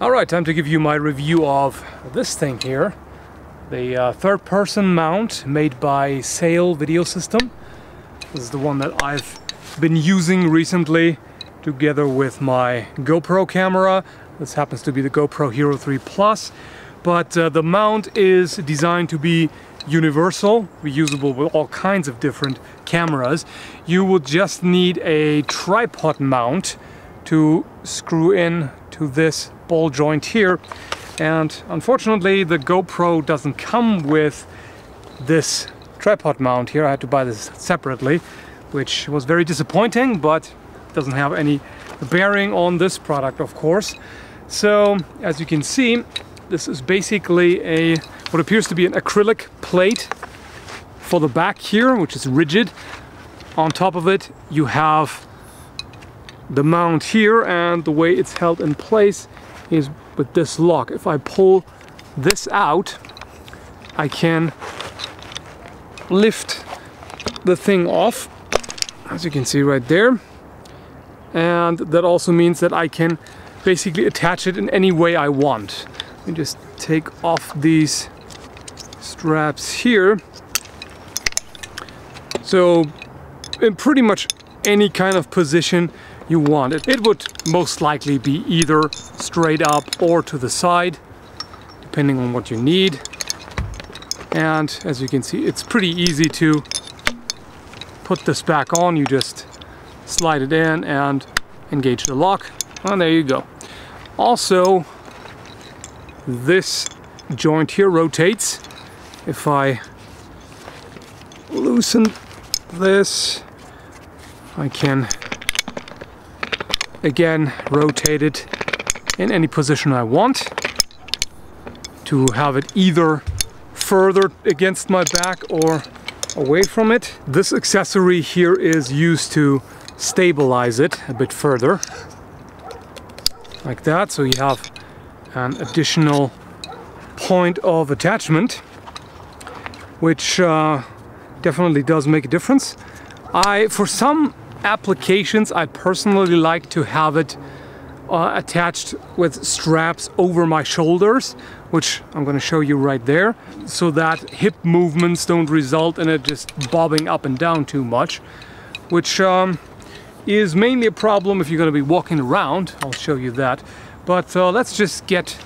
Alright, time to give you my review of this thing here. The third-person mount made by Sail Video System. This is the one that I've been using recently together with my GoPro camera. This happens to be the GoPro Hero 3 Plus. But the mount is designed to be universal, reusable with all kinds of different cameras. You would just need a tripod mount to screw in to this ball joint here, and unfortunately the GoPro doesn't come with this tripod mount here. I had to buy this separately, which was very disappointing, but doesn't have any bearing on this product, of course. So as you can see, this is basically what appears to be an acrylic plate for the back here, which is rigid. On top of it you have the mount here, and the way it's held in place is with this lock. If I pull this out, I can lift the thing off, as you can see right there, and that also means that I can basically attach it in any way I want. Let me just take off these straps here. So in pretty much any kind of position you want it. It would most likely be either straight up or to the side, depending on what you need. And as you can see, it's pretty easy to put this back on. You just slide it in and engage the lock, and there you go. Also, this joint here rotates. If I loosen this, I can again rotate it in any position I want to have it either further against my back or away from it. This accessory here is used to stabilize it a bit further, like that, so you have an additional point of attachment, which definitely does make a difference. For some applications, I personally like to have it attached with straps over my shoulders, which I'm going to show you right there, so that hip movements don't result in it just bobbing up and down too much, which is mainly a problem if you're going to be walking around. I'll show you that, but let's just get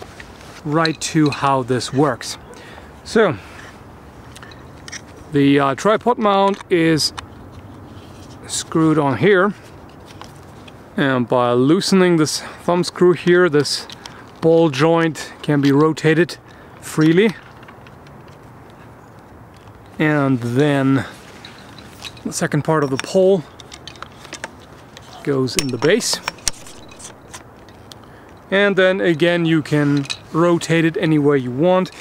right to how this works. So the tripod mount is screwed on here, and by loosening this thumb screw here, this ball joint can be rotated freely, and then the second part of the pole goes in the base, and then again you can rotate it any way you want,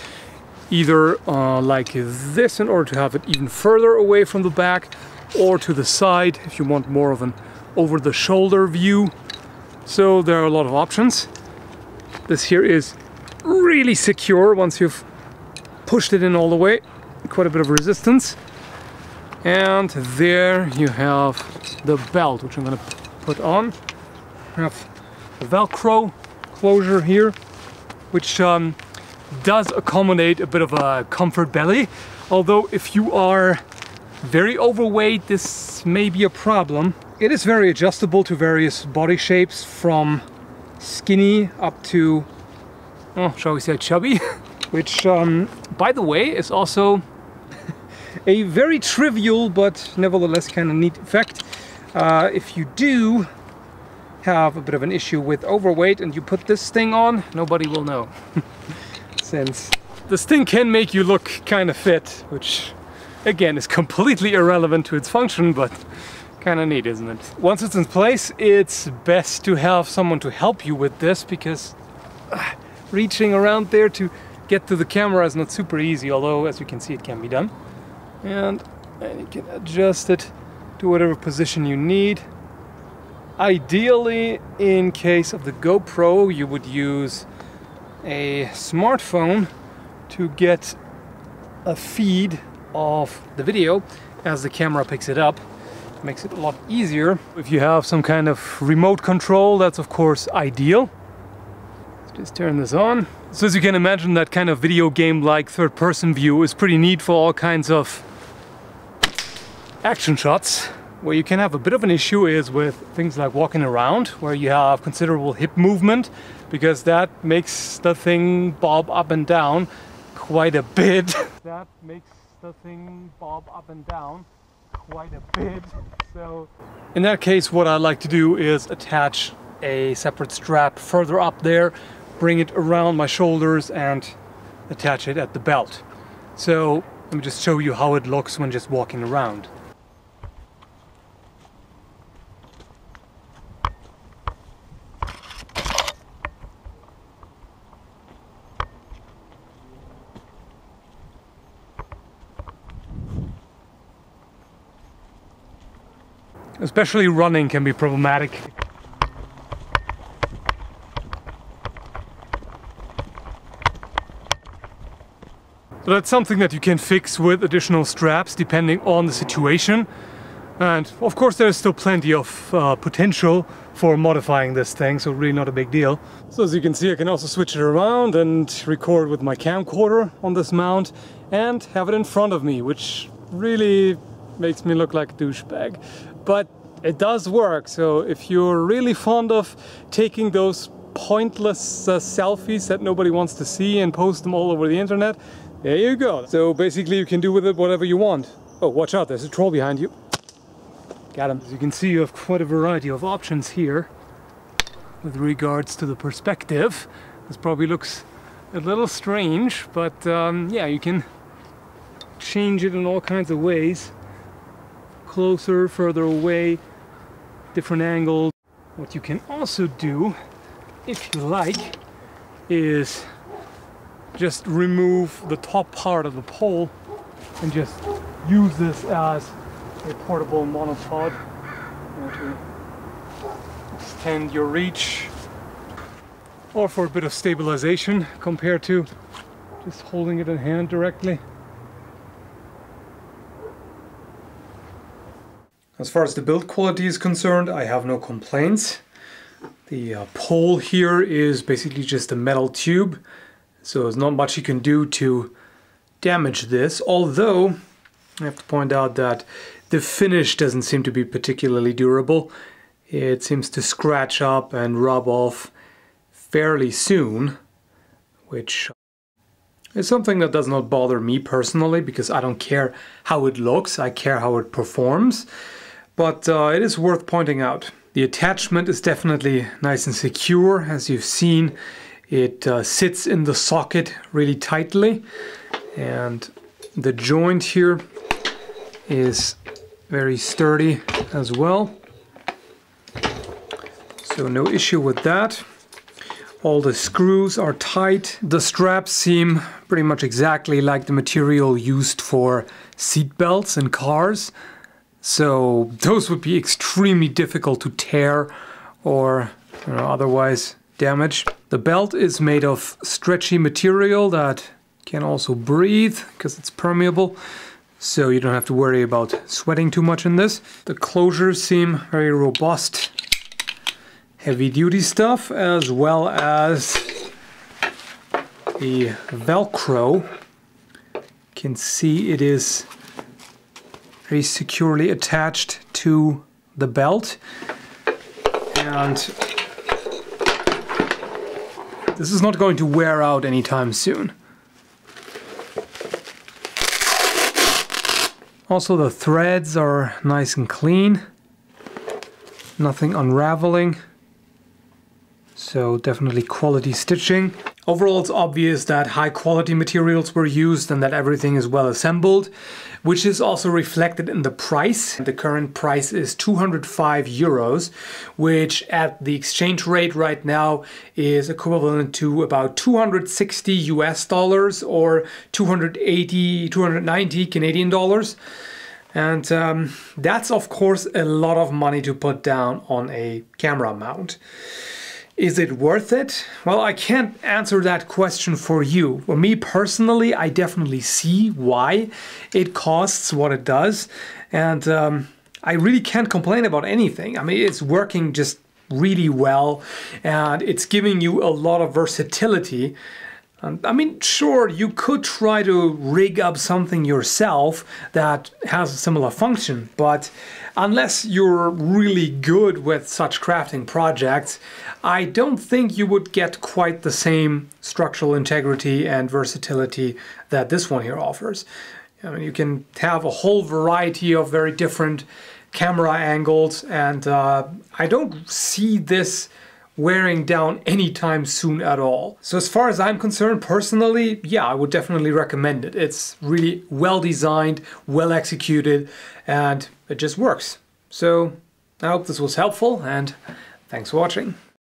either like this in order to have it even further away from the back, or to the side if you want more of an over-the-shoulder view. So there are a lot of options. This here is really secure once you've pushed it in all the way. Quite a bit of resistance. And there you have the belt, which I'm going to put on. I have the Velcro closure here, which does accommodate a bit of a comfort belly. Although if you are very overweight, this may be a problem. It is very adjustable to various body shapes, from skinny up to, oh, shall we say chubby, which by the way is also a very trivial but nevertheless kind of neat effect. If you do have a bit of an issue with overweight and you put this thing on, nobody will know. Since this thing can make you look kind of fit, which again is completely irrelevant to its function, but kind of neat, isn't it? Once it's in place, it's best to have someone to help you with this, because reaching around there to get to the camera is not super easy, although as you can see it can be done. And you can adjust it to whatever position you need. Ideally, in case of the GoPro, you would use a smartphone to get a feed of the video as the camera picks it up. It makes it a lot easier. If you have some kind of remote control, that's of course ideal. Just turn this on. So as you can imagine, that kind of video game-like third-person view is pretty neat for all kinds of action shots. Where you can have a bit of an issue is with things like walking around, where you have considerable hip movement, because that makes the thing bob up and down quite a bit. That makes the thing bob up and down quite a bit. So in that case, what I like to do is attach a separate strap further up there, bring it around my shoulders and attach it at the belt. So let me just show you how it looks when just walking around. Especially running can be problematic. So that's something that you can fix with additional straps depending on the situation. And of course there's still plenty of potential for modifying this thing, so really not a big deal. So as you can see, I can also switch it around and record with my camcorder on this mount and have it in front of me, which really makes me look like a douchebag. But it does work, so if you're really fond of taking those pointless selfies that nobody wants to see and post them all over the internet, there you go. So basically you can do with it whatever you want. Oh, watch out, there's a troll behind you. Got him. As you can see, you have quite a variety of options here with regards to the perspective. This probably looks a little strange, but yeah, you can change it in all kinds of ways. Closer, further away, different angles. What you can also do, if you like, is just remove the top part of the pole and just use this as a portable monopod to extend your reach, or for a bit of stabilization compared to just holding it in hand directly. As far as the build quality is concerned, I have no complaints. The pole here is basically just a metal tube, so there's not much you can do to damage this, although I have to point out that the finish doesn't seem to be particularly durable. It seems to scratch up and rub off fairly soon, which is something that does not bother me personally, because I don't care how it looks, I care how it performs. But it is worth pointing out. The attachment is definitely nice and secure. As you've seen, it sits in the socket really tightly, and the joint here is very sturdy as well. So no issue with that. All the screws are tight. The straps seem pretty much exactly like the material used for seat belts in cars. So those would be extremely difficult to tear or otherwise damage. The belt is made of stretchy material that can also breathe because it's permeable, so you don't have to worry about sweating too much in this. The closures seem very robust, heavy duty stuff, as well as the Velcro. You can see it is very securely attached to the belt, and this is not going to wear out anytime soon. Also, the threads are nice and clean, nothing unraveling, so definitely quality stitching. Overall, it's obvious that high quality materials were used and that everything is well assembled, which is also reflected in the price. The current price is 205 euros, which at the exchange rate right now is equivalent to about 260 US dollars or 290 Canadian dollars. And that's of course a lot of money to put down on a camera mount. Is it worth it? Well, I can't answer that question for you. For me personally, I definitely see why it costs what it does, and I really can't complain about anything. I mean, it's working just really well, and it's giving you a lot of versatility. I mean, sure, you could try to rig up something yourself that has a similar function, but unless you're really good with such crafting projects, I don't think you would get quite the same structural integrity and versatility that this one here offers. I mean, you can have a whole variety of very different camera angles, and I don't see this wearing down anytime soon at all. So as far as I'm concerned personally, yeah, I would definitely recommend it. It's really well designed, well executed, and it just works. So I hope this was helpful, and thanks for watching.